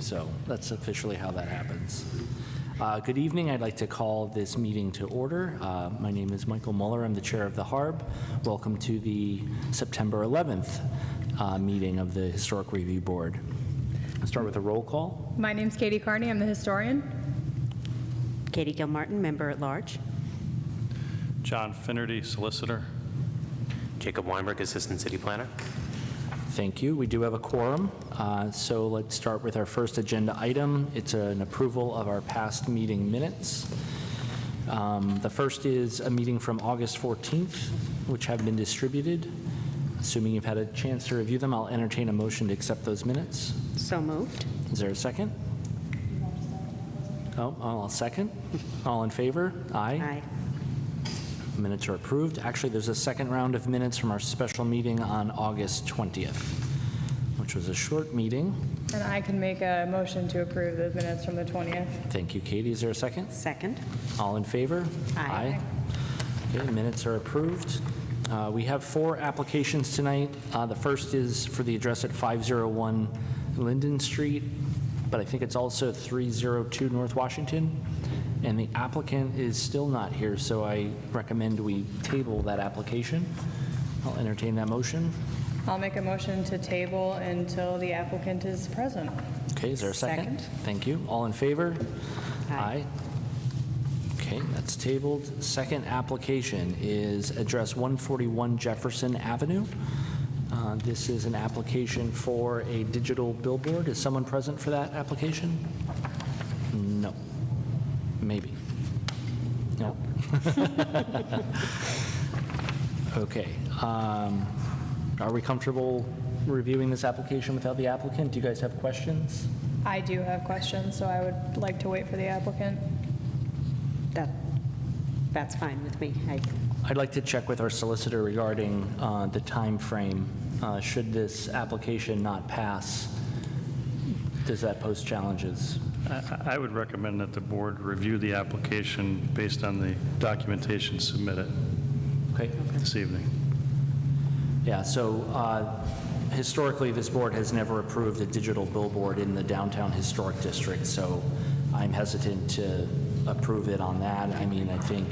So that's officially how that happens. Good evening. I'd like to call this meeting to order. My name is Michael Muller. I'm the chair of the HARB. Welcome to the September 11th meeting of the Historic Review Board. I'll start with a roll call. My name's Katie Carney. I'm the historian. Katie Gilmartin, member at large. John Finnerty, solicitor. Jacob Weinberg, assistant city planner. Thank you. We do have a quorum. So let's start with our first agenda item. It's an approval of our past meeting minutes. The first is a meeting from August 14th, which have been distributed. Assuming you've had a chance to review them, I'll entertain a motion to accept those minutes. So moved. Is there a second? Oh, I'll second. All in favor? Aye. Aye. Minutes are approved. Actually, there's a second round of minutes from our special meeting on August 20th, which was a short meeting. And I can make a motion to approve the minutes from the 20th. Thank you, Katie. Is there a second? Second. All in favor? Aye. Okay, minutes are approved. We have 4 applications tonight. The first is for the address at 501 Linden Street, but I think it's also 302 North Washington. And the applicant is still not here, so I recommend we table that application. I'll entertain that motion. I'll make a motion to table until the applicant is present. Okay, is there a second? Second. Thank you. All in favor? Aye. Okay, that's tabled. Second application is address 141 Jefferson Avenue. This is an application for a digital billboard. Is someone present for that application? No. Maybe. No. Okay. Are we comfortable reviewing this application without the applicant? Do you guys have questions? I do have questions, so I would like to wait for the applicant. That's fine with me. I'd like to check with our solicitor regarding the time frame. Should this application not pass, does that pose challenges? I would recommend that the board review the application based on the documentation submitted Okay. this evening. Yeah, so historically, this board has never approved a digital billboard in the downtown historic district, so I'm hesitant to approve it on that. I mean, I think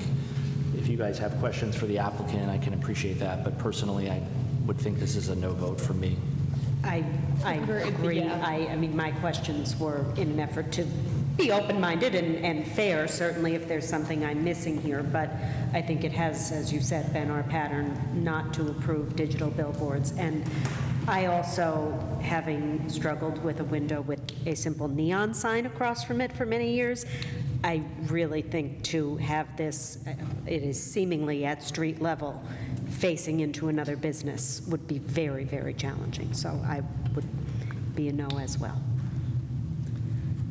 if you guys have questions for the applicant, I can appreciate that, but personally, I would think this is a no vote for me. I agree. Yeah. I mean, my questions were in an effort to be open-minded and fair, certainly if there's something I'm missing here, but I think it has, as you said, been our pattern not to approve digital billboards. And I also, having struggled with a window with a simple neon sign across from it for many years, I really think to have this, it is seemingly at street level, facing into another business would be very, very challenging. So I would be a no as well.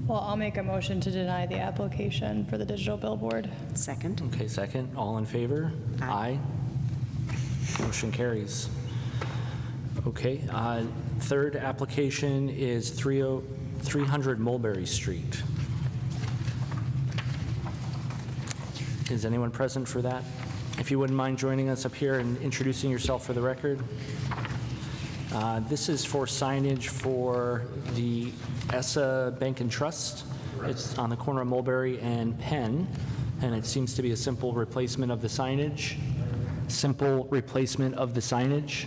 Well, I'll make a motion to deny the application for the digital billboard. Second. Okay, second. All in favor? Aye. Motion carries. Okay, third application is 300 Mulberry Street. Is anyone present for that? If you wouldn't mind joining us up here and introducing yourself for the record. This is for signage for the ESSA Bank and Trust. It's on the corner of Mulberry and Penn, and it seems to be a simple replacement of the signage. Simple replacement of the signage.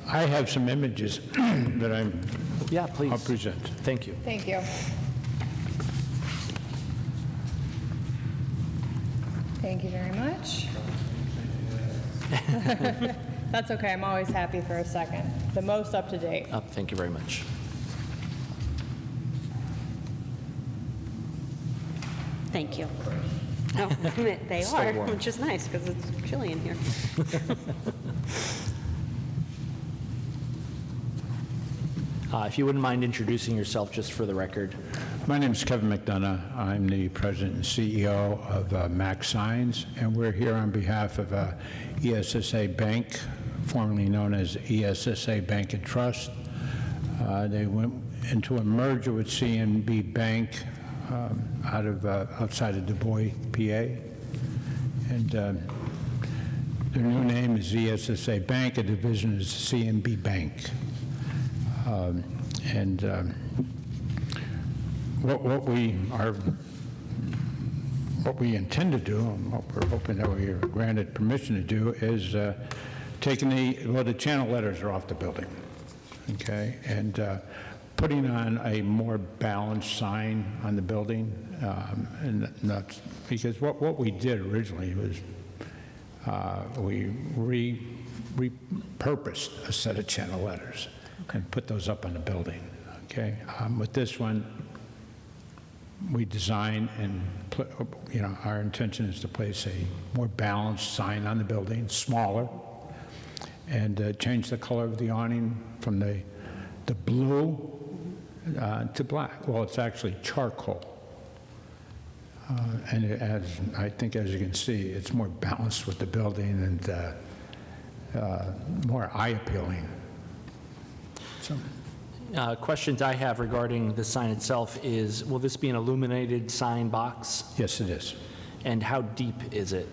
I have some images that Yeah, please. I'll present. Thank you. Thank you. Thank you very much. That's okay. I'm always happy for a second. The most up to date. Thank you very much. Thank you. Oh, they Still are, warm. which is nice because it's chilly in here. If you wouldn't mind introducing yourself just for the record. My name is Kevin McDonough. I'm the president and CEO of Mac Signs, and we're here on behalf of ESSA Bank, formerly known as ESSA Bank and Trust. They went into a merger with CNB Bank outside of Du Bois, PA, and their new name is ESSA Bank. A division is CNB Bank. what we intend to do, and what we're hoping that we are granted permission to do, is taking the channel letters are off the building, okay, and putting on a more balanced sign on the building, and that's because what we did originally was we repurposed a set of channel letters and put those up on the building, okay? With this one, we design and, our intention is to place a more balanced sign on the building, smaller, and change the color of the awning from the blue to black. Well, it's actually charcoal. And I think as you can see, it's more balanced with the building and more eye-appealing. So. Questions I have regarding the sign itself is, will this be an illuminated sign box? Yes, it is. And how deep is it?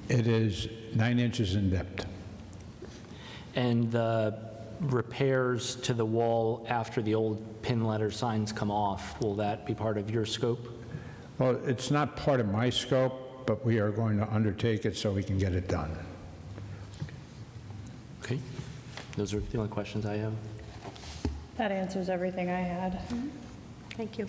It is 9 inches in depth. And the repairs to the wall after the old pin letter signs come off, will that be part of your scope? Well, it's not part of my scope, but we are going to undertake it so we can get it done. Okay. Those are the only questions I have. That answers everything I had. Thank you.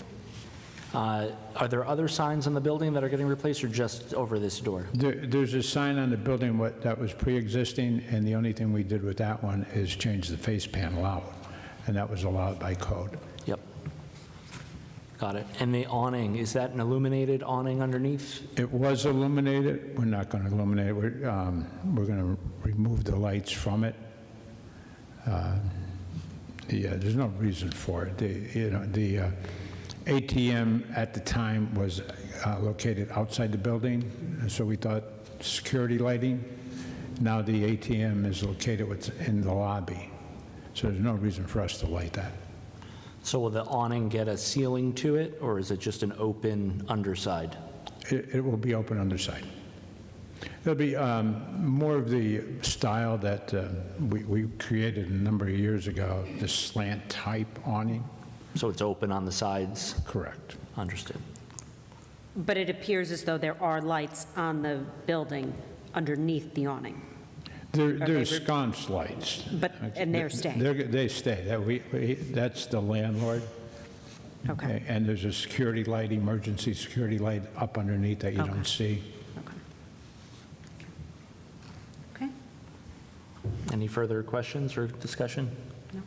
Are there other signs on the building that are getting replaced, or just over this door? There's a sign on the building that was pre-existing, and the only thing we did with that one is change the face panel out, and that was allowed by code. Yep. Got it. And the awning, is that an illuminated awning underneath? It was illuminated. We're not going to illuminate it. We're going to remove the lights from it. There's no reason for it. The ATM at the time was located outside the building, and so we thought security lighting. Now the ATM is located in the lobby, so there's no reason for us to light that. So will the awning get a ceiling to it, or is it just an open underside? It will be open underside. It'll be more of the style that we created a number of years ago, the slant type awning. So it's open on the sides? Correct. Understood. But it appears as though there are lights on the building underneath the awning. There's sconce lights. And they're staying? They stay. That's the landlord. Okay. And there's a security light, emergency security light up underneath that you Okay. don't see. Okay. Any further questions or discussion? No.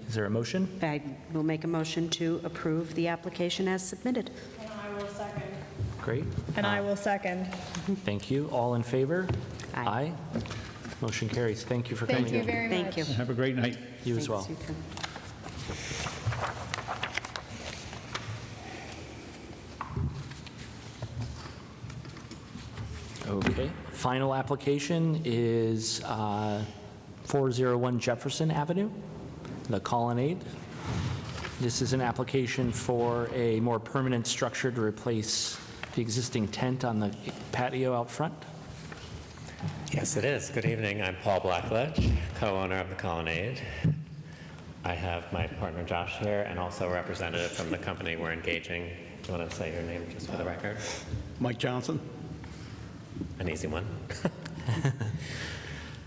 Is there a motion? I will make a motion to approve the application as submitted. And I will second. Great. And I will second. Thank you. All in favor? Aye. Motion carries. Thank you for coming Thank you in. very much. Thank you. Have a great night. You as well. Thanks, you too. Okay. Final application is 401 Jefferson Avenue, the Colonnade. This is an application for a more permanent structure to replace the existing tent on the patio out front. Yes, it is. Good evening. I'm Paul Blackledge, co-owner of the Colonnade. I have my partner Josh here and also a representative from the company we're engaging. Do you want to say your name just for the record? Mike Johnson. An easy one.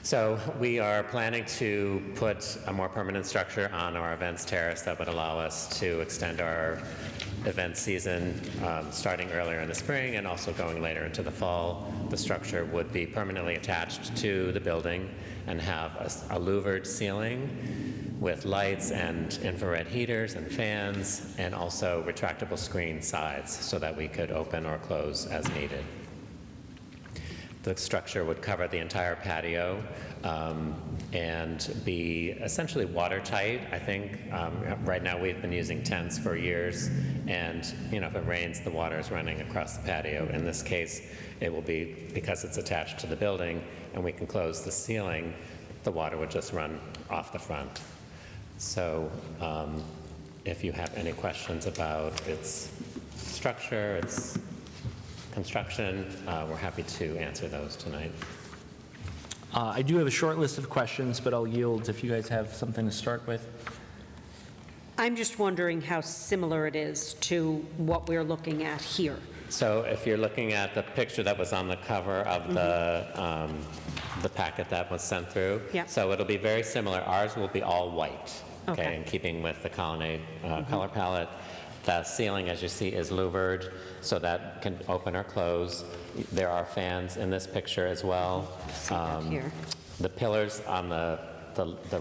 So we are planning to put a more permanent structure on our events terrace that would allow us to extend our event season starting earlier in the spring and also going later into the fall. The structure would be permanently attached to the building and have a louvered ceiling with lights and infrared heaters and fans, and also retractable screen sides so that we could open or close as needed. The structure would cover the entire patio and be essentially watertight. I think right now we've been using tents for years, and if it rains, the water is running across the patio. In this case, it will be, because it's attached to the building and we can close the ceiling, the water would just run off the front. So if you have any questions about its structure, its construction, we're happy to answer those tonight. I do have a short list of questions, but I'll yield if you guys have something to start with. I'm just wondering how similar it is to what we're looking at here. So if you're looking at the picture that was on the cover of the packet that was sent through. Yeah. So it'll be very similar. Ours will be all white, Okay. in keeping with the colonnade color palette. The ceiling, as you see, is louvered, so that can open or close. There are fans in this picture as well. See that here. The pillars on the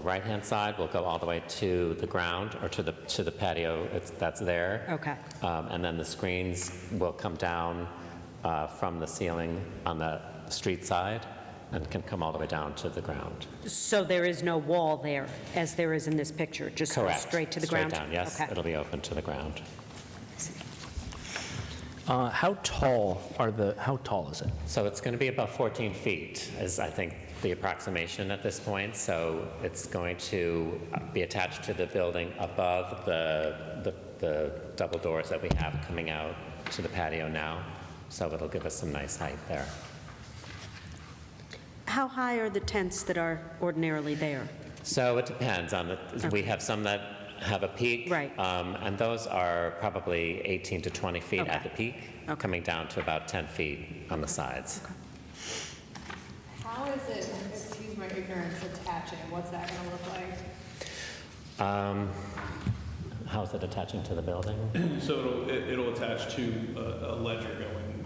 right-hand side will go all the way to the ground, or to the patio that's there. Okay. And then the screens will come down from the ceiling on the street side and can come all the way down to the ground. So there is no wall there, as there is in this picture? Just goes Correct. straight to the ground? Straight down, yes. Okay. It'll be open to the ground. How tall is it? So it's going to be about 14 feet, is I think the approximation at this point. So it's going to be attached to the building above the double doors that we have coming out to the patio now. So it'll give us some nice height there. How high are the tents that are ordinarily there? So it depends on we have some that have a peak. Right. And those are probably 18 to 20 feet at the Okay. peak, Okay. coming down to about 10 feet on the sides. How is it, excuse my ignorance, attaching? What's that going to look like? How's it attaching to the building? So it'll attach to a ledger going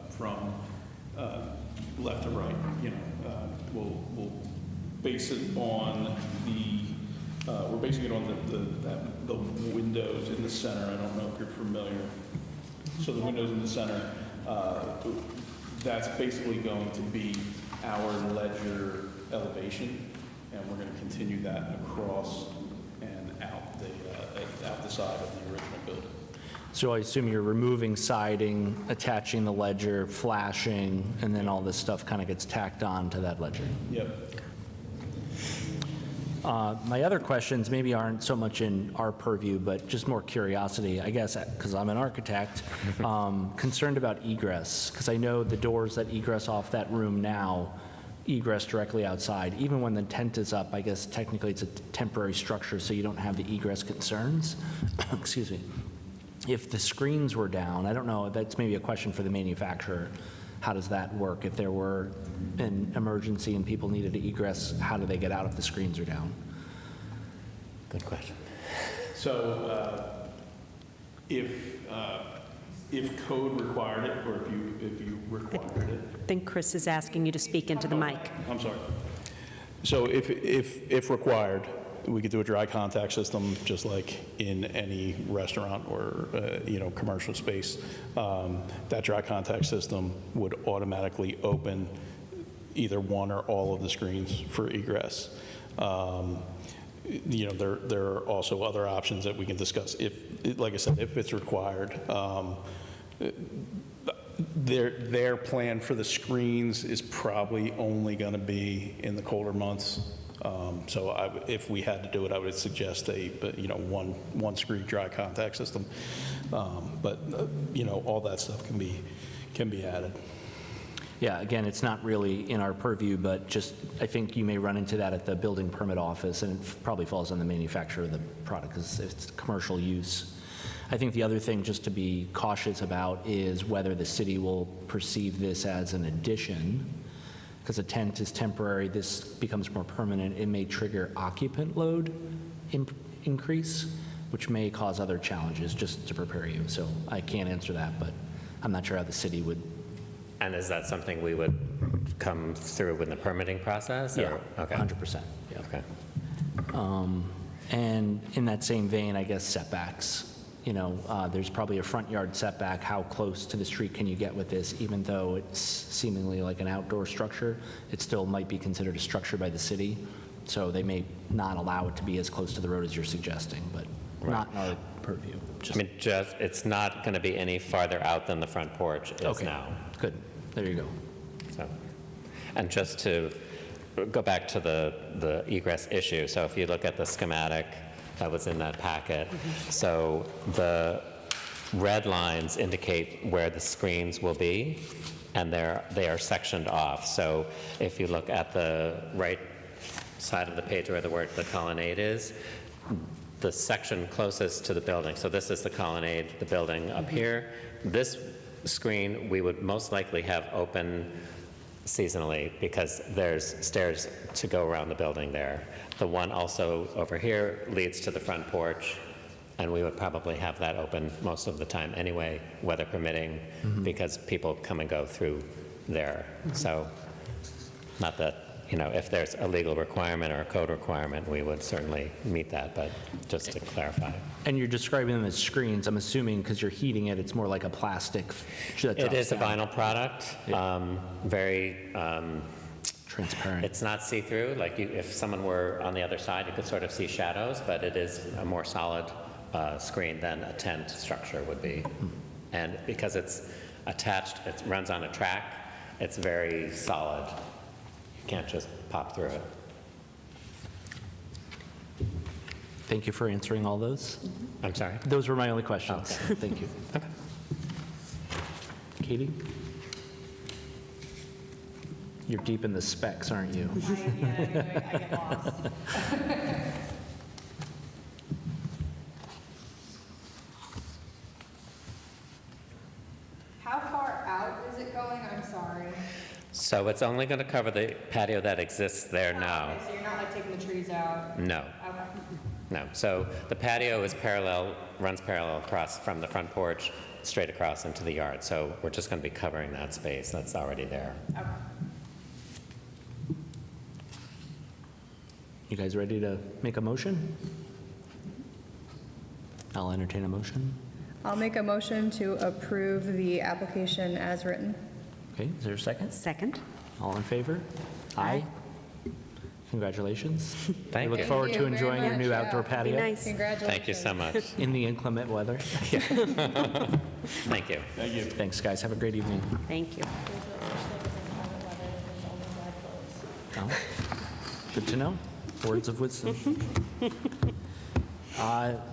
from left to right, you know. We'll base it on we're basing it on the windows in the center. I don't know if you're familiar. So the windows in the center, that's basically going to be our ledger elevation, and we're going to continue that across and out the side of the original building. So I assume you're removing siding, attaching the ledger, flashing, and then all this stuff kind of gets tacked on to that ledger. Yep. My other questions maybe aren't so much in our purview, but just more curiosity, I guess, because I'm an architect, concerned about egress, because I know the doors that egress off that room now egress directly outside. Even when the tent is up, I guess technically it's a temporary structure, so you don't have the egress concerns. Excuse me. If the screens were down, I don't know, that's maybe a question for the manufacturer. How does that work? If there were an emergency and people needed to egress, how do they get out if the screens are down? Good question. So if code required it, or if you required it. I think Chris is asking you to speak into the mic. I'm sorry. So if required, we could do a dry contact system, just like in any restaurant or, commercial space. That dry contact system would automatically open either one or all of the screens for egress. There are also other options that we can discuss like I said, if it's required. Their plan for the screens is probably only going to be in the colder months. So if we had to do it, I would suggest one screen dry contact system. But all that stuff can be added. Yeah, again, it's not really in our purview, but just, I think you may run into that at the building permit office, and it probably falls on the manufacturer of the product because it's commercial use. I think the other thing just to be cautious about is whether the city will perceive this as an addition. Because a tent is temporary, this becomes more permanent, it may trigger occupant load increase, which may cause other challenges, just to prepare you. So I can't answer that, but I'm not sure how the city would. And is that something we would come through with the permitting process? Yeah, Okay. 100%. Yeah. Okay. And in that same vein, I guess setbacks. There's probably a front yard setback. How close to the street can you get with this? Even though it's seemingly like an outdoor structure, it still might be considered a structure by the city. So they may not allow it to be as close to the road as you're suggesting, but not in our purview. It's not going to be any farther out than the front porch is Okay. now. Good. There you go. So, and just to go back to the egress issue, so if you look at the schematic that was in that packet, so the red lines indicate where the screens will be, and they are sectioned off. So if you look at the right side of the page where the colonnade is, the section closest to the building, so this is the colonnade, the building up here. This screen, we would most likely have open seasonally because there's stairs to go around the building there. The one also over here leads to the front porch, and we would probably have that open most of the time anyway, weather permitting, because people come and go through there. So, not that, you know, if there's a legal requirement or a code requirement, we would certainly meet that, but just to clarify. And you're describing them as screens, I'm assuming, because you're heating it, it's more like a plastic that It drops is a down. vinyl product, very, Transparent. it's not see-through, like if someone were on the other side, you could sort of see shadows, but it is a more solid screen than a tent structure would be. And because it's attached, it runs on a track, it's very solid. You can't just pop through it. Thank you for answering all those. I'm sorry? Those were my only questions. Thank you. Katie? You're deep in the specs, aren't you? I get lost. How far out is it going? I'm sorry. So it's only going to cover the patio that exists there now. Okay, so you're not like taking the trees out? No. Okay. No, so the patio is parallel, runs parallel across from the front porch, straight across into the yard. So we're just going to be covering that space that's already there. Okay. You guys ready to make a motion? I'll entertain a motion. I'll make a motion to approve the application as written. Okay, is there a second? Second? All in favor? Aye. Congratulations. Thank We look you. forward to Thank you very enjoying your new much. outdoor Yeah. patio. Congratulations. Thank you so much. In the inclement weather. Thank you. Thank you. Thanks, guys. Have a great evening. Thank you. Oh, good to know. Words of wisdom.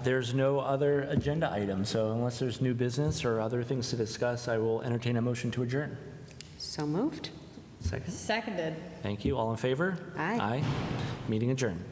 There's no other agenda item, so unless there's new business or other things to discuss, I will entertain a motion to adjourn. So moved. Second. Seconded. Thank you. All in favor? Aye. Aye. Meeting adjourned.